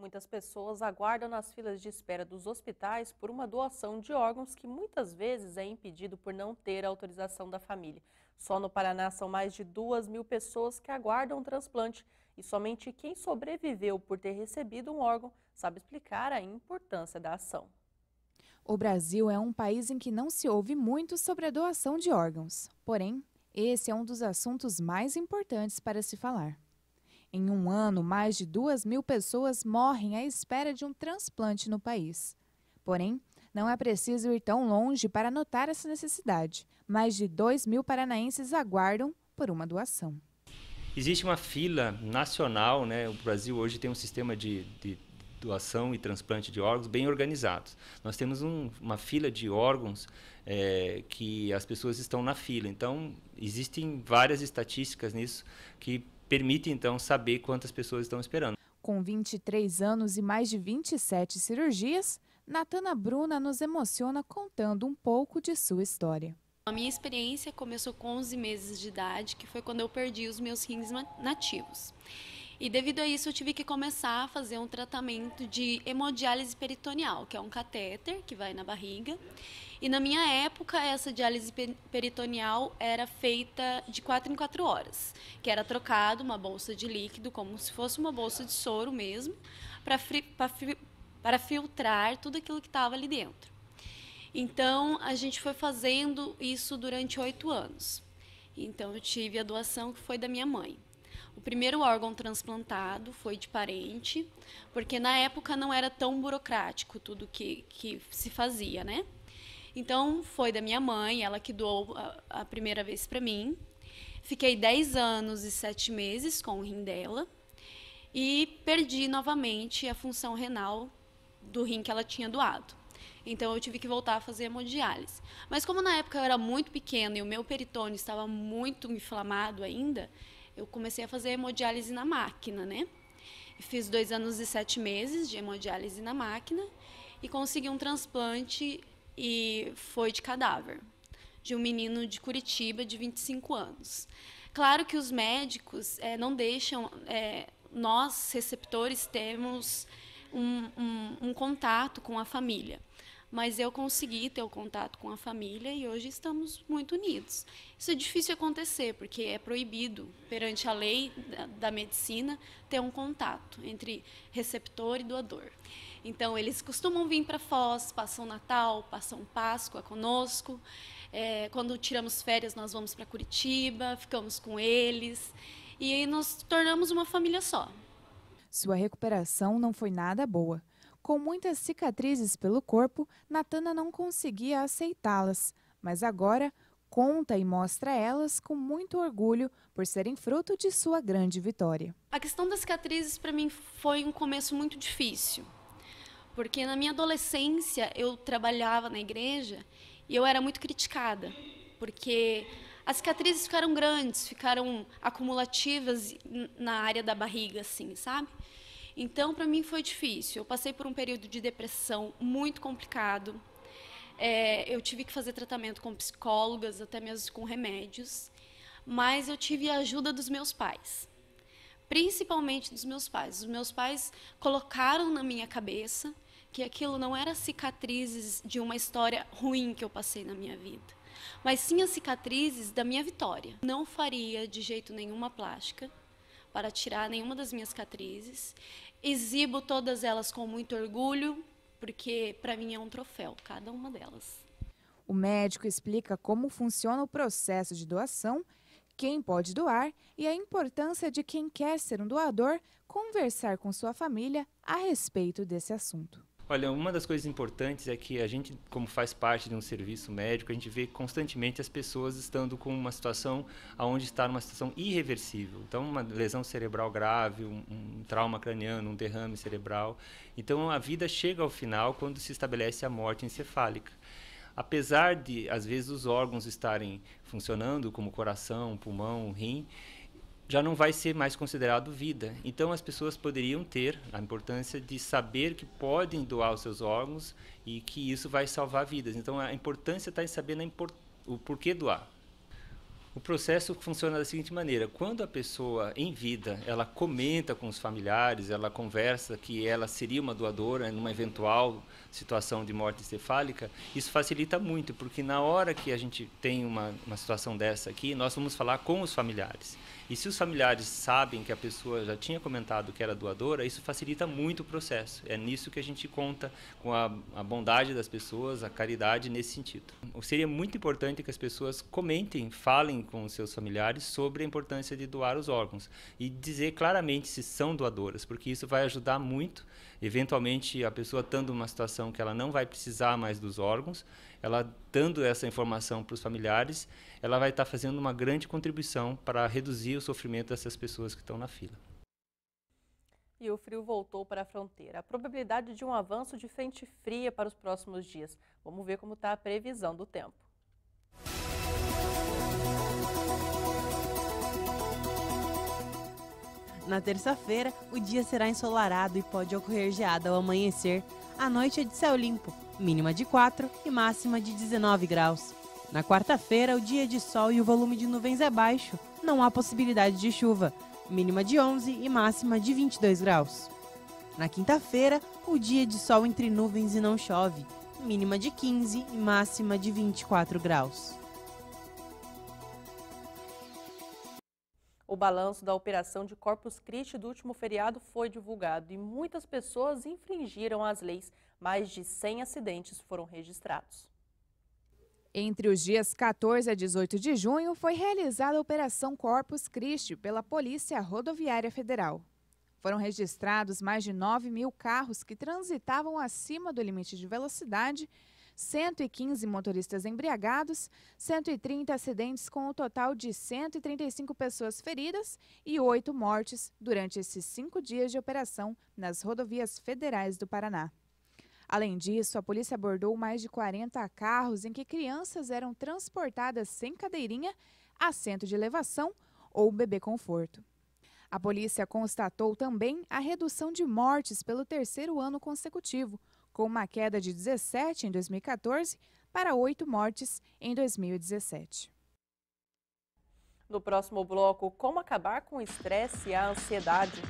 Muitas pessoas aguardam nas filas de espera dos hospitais por uma doação de órgãos que muitas vezes é impedido por não ter a autorização da família. Só no Paraná são mais de 2.000 pessoas que aguardam um transplante e somente quem sobreviveu por ter recebido um órgão sabe explicar a importância da ação. O Brasil é um país em que não se ouve muito sobre a doação de órgãos. Porém, esse é um dos assuntos mais importantes para se falar. Em um ano, mais de 2.000 pessoas morrem à espera de um transplante no país. Porém, não é preciso ir tão longe para notar essa necessidade. Mais de 2.000 paranaenses aguardam por uma doação. Existe uma fila nacional, né? O Brasil hoje tem um sistema de doação e transplante de órgãos bem organizados. Nós temos uma fila de órgãos que as pessoas estão na fila. Então, existem várias estatísticas nisso que permitem, então, saber quantas pessoas estão esperando. Com 23 anos e mais de 27 cirurgias, Natana Bruna nos emociona contando um pouco de sua história. A minha experiência começou com 11 meses de idade, que foi quando eu perdi os meus rins nativos. E devido a isso eu tive que começar a fazer um tratamento de hemodiálise peritoneal, que é um catéter que vai na barriga. E na minha época essa diálise peritoneal era feita de 4 em 4 horas, que era trocado uma bolsa de líquido, como se fosse uma bolsa de soro mesmo, para filtrar tudo aquilo que estava ali dentro. Então, a gente foi fazendo isso durante 8 anos. Então, eu tive a doação que foi da minha mãe. O primeiro órgão transplantado foi de parente, porque na época não era tão burocrático tudo que se fazia, né? Então, foi da minha mãe, ela que doou a primeira vez para mim. Fiquei 10 anos e 7 meses com o rim dela e perdi novamente a função renal do rim que ela tinha doado. Então eu tive que voltar a fazer hemodiálise. Mas como na época eu era muito pequena e o meu peritônio estava muito inflamado ainda, eu comecei a fazer hemodiálise na máquina, né? E fiz 2 anos e 7 meses de hemodiálise na máquina e consegui um transplante e foi de cadáver, de um menino de Curitiba de 25 anos. Claro que os médicos não deixam, nós receptores temos um contato com a família. Mas eu consegui ter o contato com a família e hoje estamos muito unidos. Isso é difícil acontecer, porque é proibido, perante a lei da medicina, ter um contato entre receptor e doador. Então, eles costumam vir para Foz, passam Natal, passam Páscoa conosco. Quando tiramos férias, nós vamos para Curitiba, ficamos com eles e aí nos tornamos uma família só. Sua recuperação não foi nada boa. Com muitas cicatrizes pelo corpo, Natana não conseguia aceitá-las, mas agora conta e mostra elas com muito orgulho por serem fruto de sua grande vitória. A questão das cicatrizes para mim foi um começo muito difícil, porque na minha adolescência eu trabalhava na igreja e eu era muito criticada, porque as cicatrizes ficaram grandes, ficaram acumulativas na área da barriga, assim, sabe? Então, para mim foi difícil. Eu passei por um período de depressão muito complicado. Eu tive que fazer tratamento com psicólogas, até mesmo com remédios. Mas eu tive a ajuda dos meus pais. Principalmente dos meus pais. Os meus pais colocaram na minha cabeça que aquilo não era cicatrizes de uma história ruim que eu passei na minha vida, mas sim as cicatrizes da minha vitória. Não faria de jeito nenhum uma plástica para tirar nenhuma das minhas cicatrizes. Exibo todas elas com muito orgulho, porque para mim é um troféu, cada uma delas. O médico explica como funciona o processo de doação, quem pode doar e a importância de quem quer ser um doador conversar com sua família a respeito desse assunto. Olha, uma das coisas importantes é que a gente, como faz parte de um serviço médico, a gente vê constantemente as pessoas estando com uma situação onde está numa situação irreversível. Então, uma lesão cerebral grave, um trauma craniano, um derrame cerebral. Então, a vida chega ao final quando se estabelece a morte encefálica. Apesar de, às vezes, os órgãos estarem funcionando, como coração, pulmão, rim, já não vai ser mais considerado vida. Então as pessoas poderiam ter a importância de saber que podem doar os seus órgãos e que isso vai salvar vidas. Então a importância está em saber o porquê doar. O processo funciona da seguinte maneira: quando a pessoa em vida, ela comenta com os familiares, ela conversa que ela seria uma doadora numa eventual situação de morte encefálica, isso facilita muito, porque na hora que a gente tem uma situação dessa aqui, nós vamos falar com os familiares. E se os familiares sabem que a pessoa já tinha comentado que era doadora, isso facilita muito o processo. É nisso que a gente conta com a bondade das pessoas, a caridade nesse sentido. Seria muito importante que as pessoas comentem, falem com os seus familiares sobre a importância de doar os órgãos e dizer claramente se são doadoras, porque isso vai ajudar muito. Eventualmente, a pessoa estando numa situação que ela não vai precisar mais dos órgãos, ela dando essa informação para os familiares, ela vai estar fazendo uma grande contribuição para reduzir o sofrimento dessas pessoas que estão na fila. E o frio voltou para a fronteira. A probabilidade de um avanço de frente fria para os próximos dias. Vamos ver como está a previsão do tempo. Na terça-feira, o dia será ensolarado e pode ocorrer geada ao amanhecer. À noite é de céu limpo, mínima de 4 e máxima de 19 graus. Na quarta-feira, o dia é de sol e o volume de nuvens é baixo. Não há possibilidade de chuva, mínima de 11 e máxima de 22 graus. Na quinta-feira, o dia é de sol entre nuvens e não chove, mínima de 15 e máxima de 24 graus. O balanço da operação de Corpus Christi do último feriado foi divulgado e muitas pessoas infringiram as leis. Mais de 100 acidentes foram registrados. Entre os dias 14 a 18 de junho, foi realizada a Operação Corpus Christi pela Polícia Rodoviária Federal. Foram registrados mais de 9.000 carros que transitavam acima do limite de velocidade, 115 motoristas embriagados, 130 acidentes com um total de 135 pessoas feridas e 8 mortes durante esses 5 dias de operação nas rodovias federais do Paraná. Além disso, a polícia abordou mais de 40 carros em que crianças eram transportadas sem cadeirinha, assento de elevação ou bebê conforto. A polícia constatou também a redução de mortes pelo 3º ano consecutivo, com uma queda de 17 em 2014 para 8 mortes em 2017. No próximo bloco, como acabar com o estresse e a ansiedade.